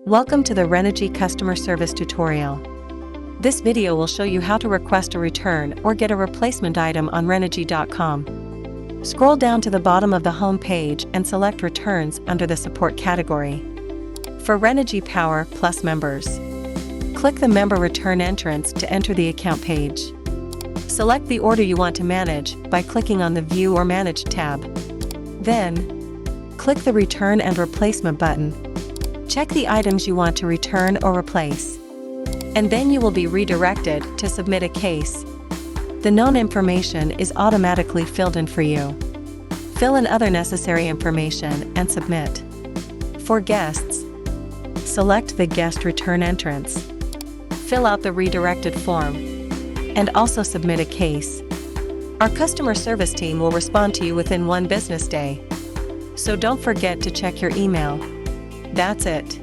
Welcome to the Renogy Customer Service tutorial. This video will show you how to request a return or get a replacement item on Renogy.com. Scroll down to the bottom of the home page and select Returns under the Support category. For Renogy Power Plus members, click the Member Return entrance to enter the account page. Select the order you want to manage by clicking on the View or Manage tab. Then, click the Return and Replacement button. Check the items you want to return or replace. And then you will be redirected to submit a case. The known information is automatically filled in for you. Fill in other necessary information and submit. For guests, select the Guest Return entrance. Fill out the redirected form. And also submit a case. Our customer service team will respond to you within 1 business day. So don't forget to check your email. That's it.